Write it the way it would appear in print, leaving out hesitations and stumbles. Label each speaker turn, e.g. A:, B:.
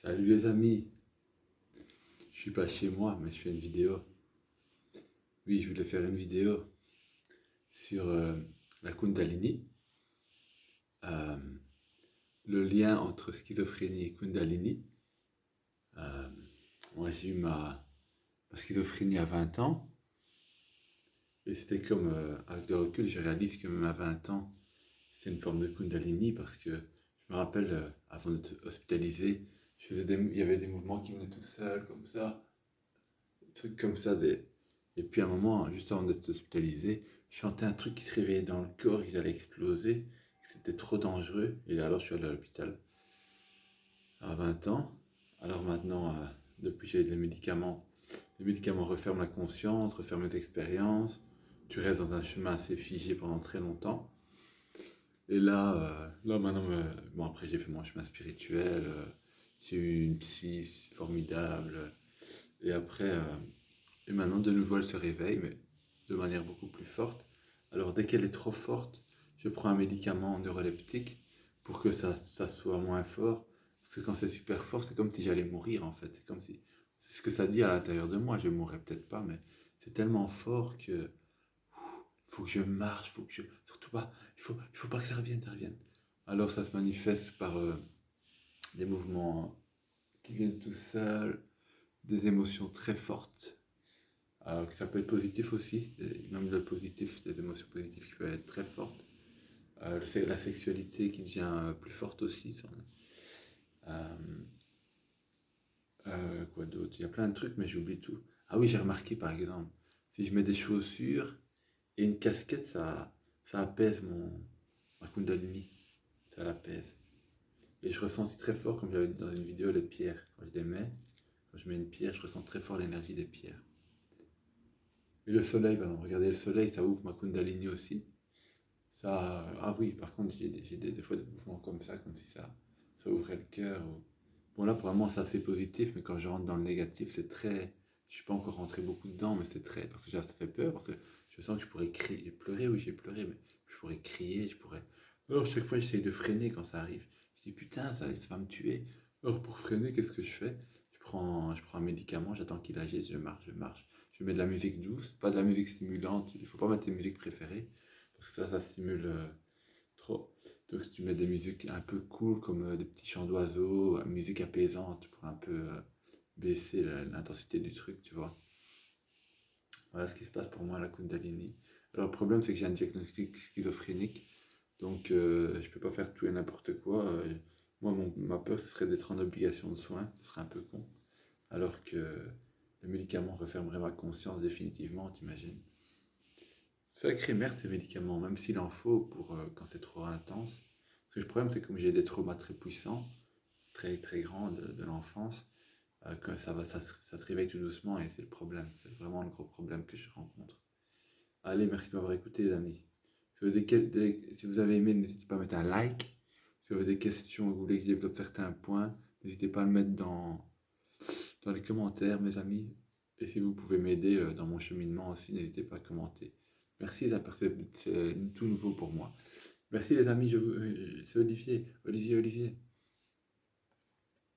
A: Salut les amis, je suis pas chez moi mais je fais une vidéo. Oui, je voulais faire une vidéo sur la Kundalini, euh, le lien entre schizophrénie et Kundalini. Euh, Moi j'ai eu ma schizophrénie à 20 ans et c'était comme, avec le recul, je réalise que même à 20 ans, c'est une forme de Kundalini parce que je me rappelle, avant d'être hospitalisé, il y avait des mouvements qui venaient tout seuls comme ça, des trucs comme ça, et puis à un moment, juste avant d'être hospitalisé, je sentais un truc qui se réveillait dans le corps, qu'il allait exploser, que c'était trop dangereux. Et alors je suis allé à l'hôpital à 20 ans. Alors maintenant, depuis j'ai les médicaments. Les médicaments referment la conscience, referment les expériences. Tu restes dans un chemin assez figé pendant très longtemps. Et là maintenant, bon après j'ai fait mon chemin spirituel, j'ai eu une psy formidable. Et après, et maintenant, de nouveau, elle se réveille, mais de manière beaucoup plus forte. Alors, dès qu'elle est trop forte, je prends un médicament neuroleptique pour que ça soit moins fort. Parce que quand c'est super fort, c'est comme si j'allais mourir, en fait. C'est comme si... C'est ce que ça dit à l'intérieur de moi. Je mourrais peut-être pas, mais c'est tellement fort que... Faut que je marche, faut que je... Surtout pas... Il faut pas que ça revienne. Alors, ça se manifeste par des mouvements qui viennent tout seuls, des émotions très fortes. Alors que ça peut être positif aussi, même le positif, des émotions positives qui peuvent être très fortes. C'est la sexualité qui devient plus forte aussi. Euh, quoi d'autre? Il y a plein de trucs, mais j'oublie tout. Ah oui, j'ai remarqué par exemple, si je mets des chaussures et une casquette, ça apaise ma kundalini. Ça l'apaise. Et je ressens aussi très fort, comme j'avais dit dans une vidéo, les pierres. Quand je les mets, quand je mets une pierre, je ressens très fort l'énergie des pierres. Et le soleil, par exemple, regardez le soleil, ça ouvre ma kundalini aussi. Ça, ah oui, par contre, des fois des mouvements comme ça, comme si ça ouvrait le cœur. Bon, là, pour le moment, c'est assez positif, mais quand je rentre dans le négatif, c'est très. Je suis pas encore rentré beaucoup dedans, mais c'est très. Parce que ça fait peur, parce que je sens que je pourrais crier. Pleurer, oui, j'ai pleuré, mais je pourrais crier, je pourrais. Alors, chaque fois, j'essaye de freiner quand ça arrive. Je dis, putain, ça va me tuer. Alors, pour freiner, qu'est-ce que je fais? Je prends un médicament, j'attends qu'il agisse, je marche, je marche. Je mets de la musique douce, pas de la musique stimulante. Il faut pas mettre tes musiques préférées parce que ça stimule trop. Donc si tu mets des musiques un peu cool comme des petits chants d'oiseaux, musique apaisante pour un peu baisser l'intensité du truc, tu vois. Voilà ce qui se passe pour moi à la Kundalini. Alors le problème c'est que j'ai un diagnostic schizophrénique, donc je peux pas faire tout et n'importe quoi. Moi ma peur ce serait d'être en obligation de soins, ce serait un peu con. Alors que le médicament refermerait ma conscience définitivement, t'imagines. Sacré merde ces médicaments, même s'il en faut pour quand c'est trop intense. Parce que le problème, c'est que comme j'ai des traumas très puissants, très très grands de l'enfance, que ça se réveille tout doucement et c'est le problème. C'est vraiment le gros problème que je rencontre. Allez, merci de m'avoir écouté, les amis. Si vous avez aimé, n'hésitez pas à mettre un like. Si vous avez des questions, vous voulez que je développe certains points, n'hésitez pas à le mettre dans les commentaires, mes amis. Et si vous pouvez m'aider dans mon cheminement aussi, n'hésitez pas à commenter. Merci, c'est tout nouveau pour moi. Merci les amis, c'est Olivier.